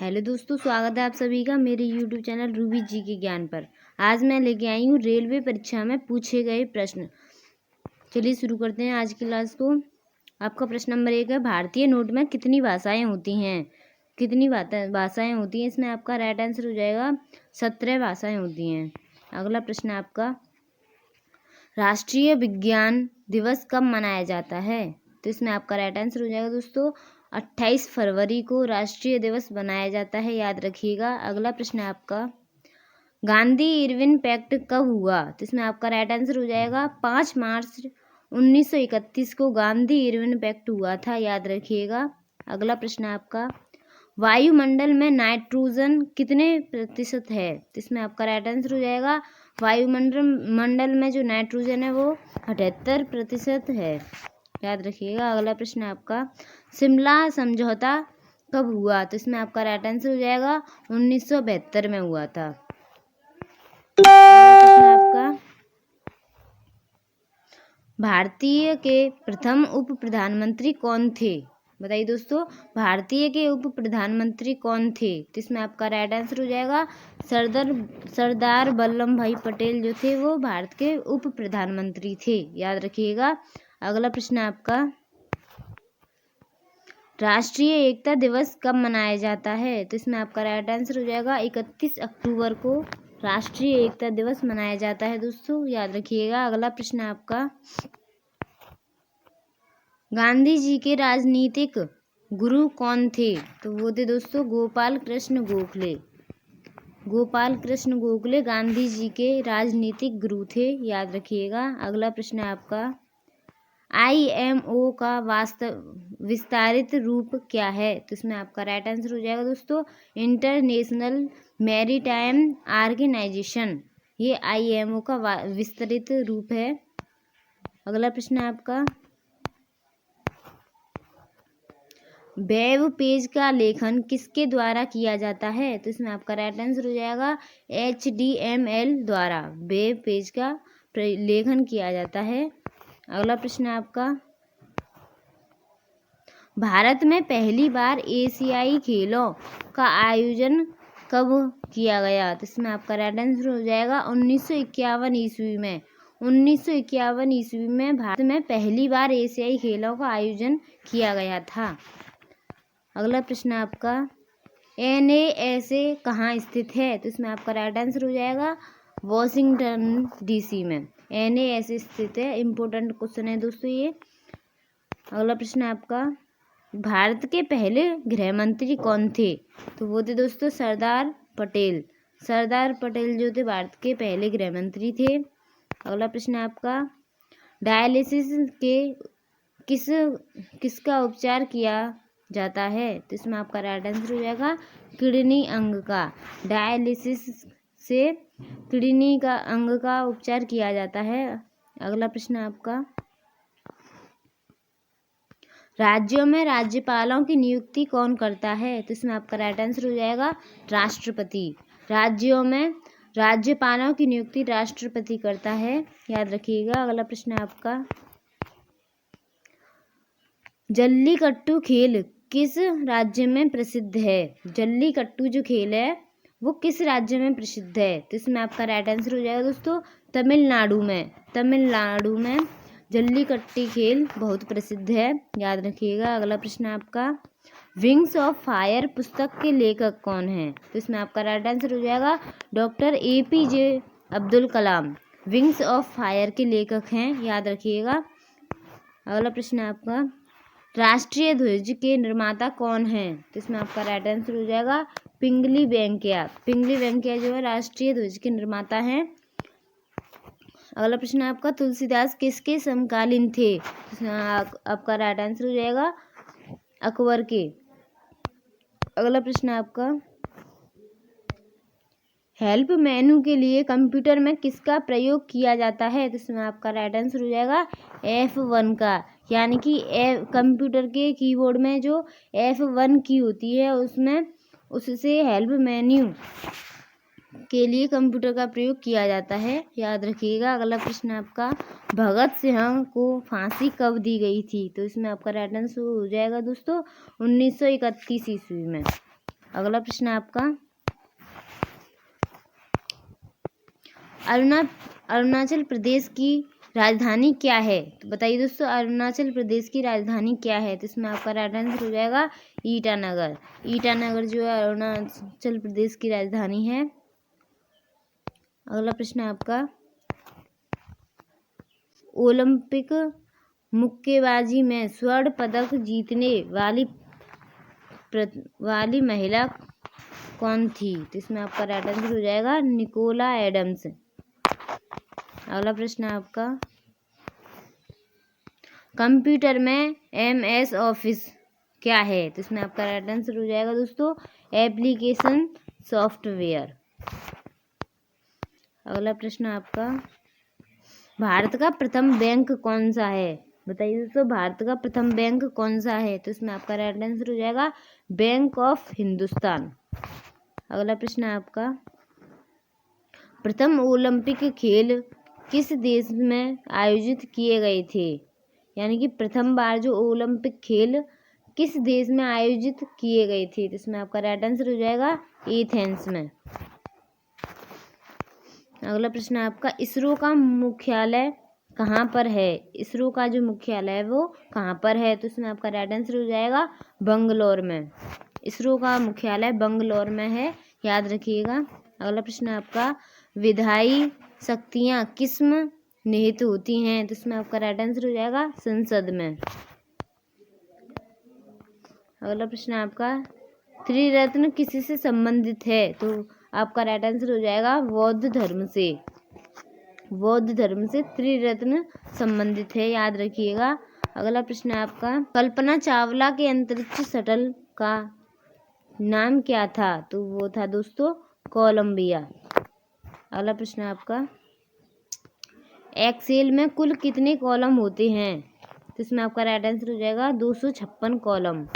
Hello दोस्तों, स्वागत है आप सभी का मेरे यूट्यूब चैनल रूबी जी के ज्ञान पर। आज मैं लेके आई हूँ रेलवे परीक्षा में पूछे गए प्रश्न। चलिए शुरू करते हैं आज की क्लास को। आपका प्रश्न नंबर 1 है, भारतीय नोट में कितनी भाषाएं होती हैं? कितनी भाषाएं होती हैं? इसमें आपका राइट आंसर हो जाएगा 17 भाषाएं होती हैं। अगला प्रश्न आपका, राष्ट्रीय विज्ञान दिवस कब मनाया जाता है? तो इसमें आपका राइट आंसर हो जाएगा दोस्तों 28 फरवरी को राष्ट्रीय दिवस बनाया जाता है, याद रखिएगा। अगला प्रश्न है आपका, गांधी इरविन पैक्ट कब हुआ? तो इसमें आपका राइट आंसर हो जाएगा 5 मार्च 1931 को गांधी इरविन पैक्ट हुआ था, याद रखिएगा। अगला प्रश्न है आपका, वायुमंडल में नाइट्रोजन कितने प्रतिशत है? तो इसमें आपका राइट आंसर हो जाएगा, वायुमंडल में जो नाइट्रोजन है वो 78% है, याद रखिएगा। अगला प्रश्न है आपका, शिमला समझौता कब हुआ? तो इसमें आपका राइट आंसर हो जाएगा 1972 में हुआ था। प्रश्न आपका, भारतीय के प्रथम उप प्रधानमंत्री कौन थे? बताइए दोस्तों, भारतीय के उप प्रधानमंत्री कौन थे? तो इसमें आपका राइट आंसर हो जाएगा सरदार वल्लभ भाई पटेल जो थे वो भारत के उप प्रधानमंत्री थे, याद रखिएगा। अगला प्रश्न आपका, राष्ट्रीय एकता दिवस कब मनाया जाता है? तो इसमें आपका राइट आंसर हो जाएगा 31 अक्टूबर को राष्ट्रीय एकता दिवस मनाया जाता है दोस्तों, याद रखिएगा। अगला प्रश्न आपका, गांधी जी के राजनीतिक गुरु कौन थे? तो वो थे दोस्तों गोपाल कृष्ण गोखले। गोपाल कृष्ण गोखले गांधी जी के राजनीतिक गुरु थे, याद रखिएगा। अगला प्रश्न है आपका, IMO का विस्तारित रूप क्या है? तो इसमें आपका राइट आंसर हो जाएगा दोस्तों इंटरनेशनल मैरीटाइम ऑर्गेनाइजेशन, ये IMO का विस्तृत रूप है। अगला प्रश्न है आपका, वेब पेज का लेखन किसके द्वारा किया जाता है? तो इसमें आपका राइट आंसर हो जाएगा HTML द्वारा वेब पेज का लेखन किया जाता है। अगला प्रश्न है आपका, भारत में पहली बार एशियाई खेलों का आयोजन कब किया गया? तो इसमें आपका राइट आंसर हो जाएगा 1951 ईस्वी में। 1951 ईस्वी में भारत में पहली बार एशियाई खेलों का आयोजन किया गया था। अगला प्रश्न आपका, NASA कहाँ स्थित है? तो इसमें आपका राइट आंसर हो जाएगा वॉशिंगटन DC में NASA स्थित है। इम्पोर्टेंट क्वेश्चन है दोस्तों ये। अगला प्रश्न आपका, भारत के पहले गृह मंत्री कौन थे? तो वो थे दोस्तों सरदार पटेल। सरदार पटेल जो थे भारत के पहले गृह मंत्री थे। अगला प्रश्न आपका, डायलिसिस के किसका उपचार किया जाता है? तो इसमें आपका राइट आंसर हो जाएगा किडनी अंग का। डायलिसिस से किडनी का अंग का उपचार किया जाता है। अगला प्रश्न आपका, राज्यों में राज्यपालों की नियुक्ति कौन करता है? तो इसमें आपका राइट आंसर हो जाएगा राष्ट्रपति। राज्यों में राज्यपालों की नियुक्ति राष्ट्रपति करता है, याद रखिएगा। अगला प्रश्न आपका, जल्लीकट्टू खेल किस राज्य में प्रसिद्ध है? जल्लीकट्टू जो खेल है वो किस राज्य में प्रसिद्ध है? तो इसमें आपका राइट आंसर हो जाएगा दोस्तों तमिलनाडु में। तमिलनाडु में जल्लीकट्टी खेल बहुत प्रसिद्ध है, याद रखिएगा। अगला प्रश्न आपका, विंग्स ऑफ फायर पुस्तक के लेखक कौन है? तो इसमें आपका राइट आंसर हो जाएगा doctor APJ Abdul Kalam wings of fire के लेखक हैं, याद रखिएगा। अगला प्रश्न आपका, राष्ट्रीय ध्वज के निर्माता कौन है? तो इसमें आपका राइट आंसर हो जाएगा पिंगली वेंकैया। पिंगली वेंकैया जो है राष्ट्रीय ध्वज के निर्माता हैं। अगला प्रश्न आपका, तुलसीदास किसके समकालीन थे? आपका राइट आंसर हो जाएगा अकबर के। अगला प्रश्न आपका, हेल्प मेनू के लिए कंप्यूटर में किसका प्रयोग किया जाता है? तो इसमें आपका राइट आंसर हो जाएगा F1 का, यानी कि कंप्यूटर के कीबोर्ड में जो F1 की होती है उससे हेल्प मेन्यू के लिए कंप्यूटर का प्रयोग किया जाता है, याद रखिएगा। अगला प्रश्न आपका, भगत सिंह को फांसी कब दी गई थी? तो इसमें आपका राइट आंसर हो जाएगा दोस्तों 1931 ईस्वी में। अगला प्रश्न है आपका अरुणाचल प्रदेश की राजधानी क्या है? तो बताइए दोस्तों, अरुणाचल प्रदेश की राजधानी क्या है? तो इसमें आपका राइट आंसर हो जाएगा ईटानगर। ईटानगर जो है अरुणाचल प्रदेश की राजधानी है। अगला प्रश्न है आपका ओलंपिक मुक्केबाजी में स्वर्ण पदक जीतने वाली महिला कौन थी? तो इसमें आपका राइट आंसर हो जाएगा निकोला एडम्स। अगला प्रश्न है आपका कंप्यूटर में MS ऑफिस क्या है? तो इसमें आपका राइट आंसर हो जाएगा दोस्तों एप्लीकेशन सॉफ्टवेयर। अगला प्रश्न है आपका भारत का प्रथम बैंक कौन सा है? बताइए दोस्तों, भारत का प्रथम बैंक कौन सा है? तो इसमें आपका राइट आंसर हो जाएगा बैंक ऑफ हिंदुस्तान। अगला प्रश्न है आपका प्रथम ओलंपिक खेल किस देश में आयोजित किए गए थे? यानी कि प्रथम बार जो ओलंपिक खेल किस देश में आयोजित किए गए थे? तो इसमें आपका राइट आंसर हो जाएगा एथेंस में। अगला प्रश्न है आपका इसरो का मुख्यालय कहाँ पर है? इसरो का जो मुख्यालय है वो कहाँ पर है? तो इसमें आपका राइट आंसर हो जाएगा बंगलौर में। इसरो का मुख्यालय बंगलौर में है, याद रखिएगा। अगला प्रश्न है आपका विधायी शक्तियाँ किसमें निहित होती हैं? तो इसमें आपका राइट आंसर हो जाएगा संसद में। अगला प्रश्न है आपका त्रिरत्न किसी से संबंधित है? तो आपका राइट आंसर हो जाएगा बौद्ध धर्म से। बौद्ध धर्म से त्रिरत्न संबंधित है, याद रखिएगा। अगला प्रश्न है आपका कल्पना चावला के अंतरिक्ष शटल का नाम क्या था? तो वो था दोस्तों कोलंबिया। अगला प्रश्न है आपका एक्सेल में कुल कितने कॉलम होते हैं? तो इसमें आपका राइट आंसर हो जाएगा 256 कॉलम।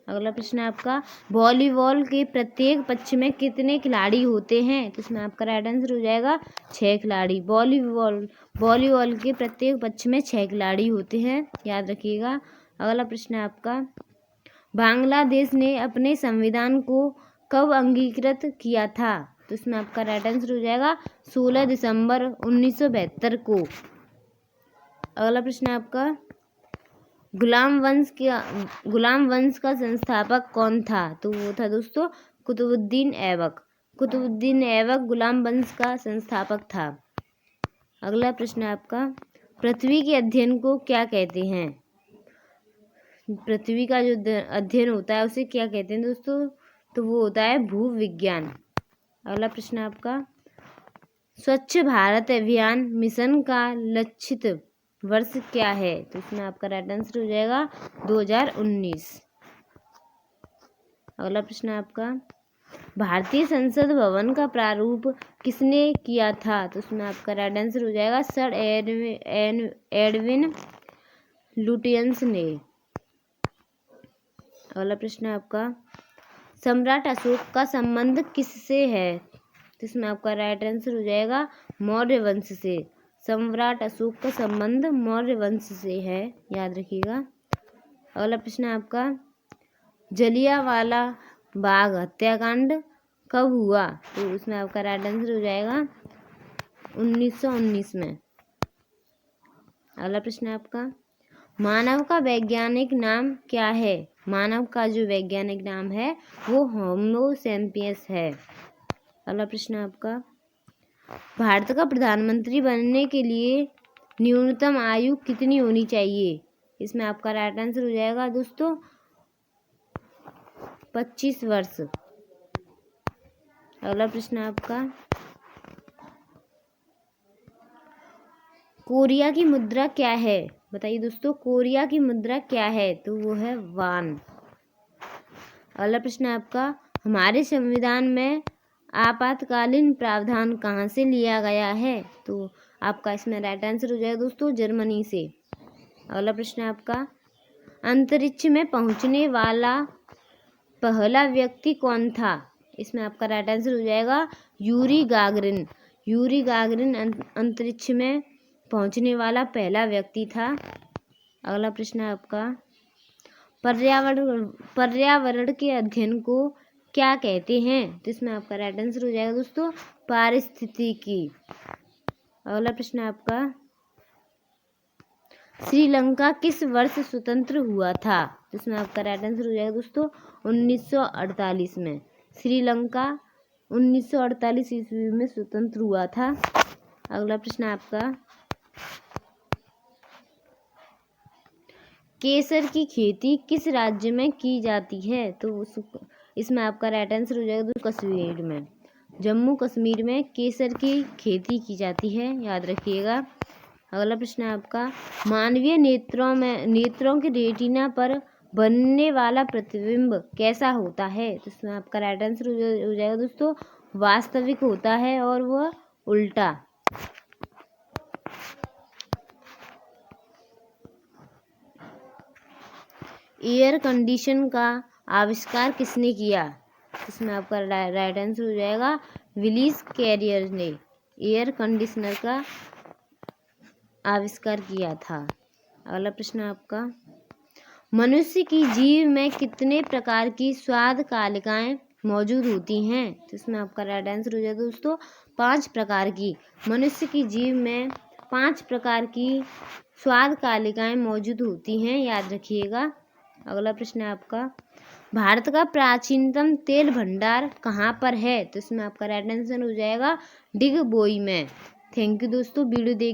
अगला प्रश्न है आपका वॉलीबॉल के प्रत्येक पक्ष में कितने खिलाड़ी होते हैं? तो इसमें आपका राइट आंसर हो जाएगा 6 खिलाड़ी। वॉलीबॉल के प्रत्येक पक्ष में 6 खिलाड़ी होते हैं, याद रखिएगा। अगला प्रश्न है आपका बांग्लादेश ने अपने संविधान को कब अंगीकृत किया था? तो इसमें आपका राइट आंसर हो जाएगा 16 दिसंबर 1972 को। अगला प्रश्न है आपका गुलाम वंश का संस्थापक कौन था? तो वो था दोस्तों कुतुबुद्दीन ऐबक। कुतुबुद्दीन ऐबक गुलाम वंश का संस्थापक था। अगला प्रश्न है आपका पृथ्वी के अध्ययन को क्या कहते हैं? पृथ्वी का जो अध्ययन होता है उसे क्या कहते हैं दोस्तों? तो वो होता है भूविज्ञान। अगला प्रश्न है आपका स्वच्छ भारत अभियान मिशन का लक्षित वर्ष क्या है? तो इसमें आपका राइट आंसर हो जाएगा 2019। अगला प्रश्न है आपका भारतीय संसद भवन का प्रारूप किसने किया था? तो इसमें आपका राइट आंसर हो जाएगा सर एडविन लुटियंस ने। अगला प्रश्न है आपका सम्राट अशोक का संबंध किससे है? तो इसमें आपका राइट आंसर हो जाएगा मौर्य वंश से। सम्राट अशोक का संबंध मौर्य वंश से है, याद रखिएगा। अगला प्रश्न है आपका जलियांवाला बाग हत्याकांड कब हुआ? तो उसमें आपका राइट आंसर हो जाएगा 1919 में। अगला प्रश्न है आपका मानव का वैज्ञानिक नाम क्या है? मानव का जो वैज्ञानिक नाम है वो होमो सैपियंस है। अगला प्रश्न है आपका भारत का प्रधानमंत्री बनने के लिए न्यूनतम आयु कितनी होनी चाहिए? इसमें आपका राइट आंसर हो जाएगा दोस्तों 25 वर्ष। अगला प्रश्न है आपका कोरिया की मुद्रा क्या है? बताइए दोस्तों, कोरिया की मुद्रा क्या है? तो वो है वान। अगला प्रश्न है आपका हमारे संविधान में आपातकालीन प्रावधान कहाँ से लिया गया है? तो आपका इसमें राइट आंसर हो जाएगा दोस्तों जर्मनी से। अगला प्रश्न है आपका अंतरिक्ष में पहुंचने वाला पहला व्यक्ति कौन था? इसमें आपका राइट आंसर हो जाएगा यूरी गागरिन। यूरी गागरिन अंतरिक्ष में पहुंचने वाला पहला व्यक्ति था। अगला प्रश्न है आपका पर्यावरण के अध्ययन को क्या कहते हैं? तो इसमें आपका राइट आंसर हो जाएगा दोस्तों पारिस्थितिकी। अगला प्रश्न आपका, श्रीलंका किस वर्ष स्वतंत्र हुआ था? तो इसमें आपका राइट आंसर हो जाएगा दोस्तों 1948 में। श्रीलंका 1948 ईस्वी में स्वतंत्र हुआ था। अगला प्रश्न आपका, केसर की खेती किस राज्य में की जाती है? तो इसमें आपका राइट आंसर हो जाएगा कश्मीर में। जम्मू कश्मीर में केसर की खेती की जाती है, याद रखिएगा। अगला प्रश्न है आपका, मानवीय नेत्रों के रेटिना पर बनने वाला प्रतिबिंब कैसा होता है? तो इसमें आपका राइट आंसर हो जाएगा दोस्तों वास्तविक होता है और वह उल्टा। एयर कंडीशन का आविष्कार किसने किया? इसमें आपका राइट आंसर हो जाएगा विलीस कैरियर ने एयर कंडीशनर का आविष्कार किया था। अगला प्रश्न आपका, मनुष्य की जीभ में कितने प्रकार की स्वाद कालिकाएं मौजूद होती हैं? तो इसमें आपका राइट आंसर हो जाएगा दोस्तों 5 प्रकार की। मनुष्य की जीभ में 5 प्रकार की स्वाद कालिकाएं मौजूद होती हैं, याद रखिएगा। अगला प्रश्न है आपका, भारत का प्राचीनतम तेल भंडार कहाँ पर है? तो इसमें आपका राइट आंसर हो जाएगा डिगबोई में। थैंक यू दोस्तों वीडियो देखने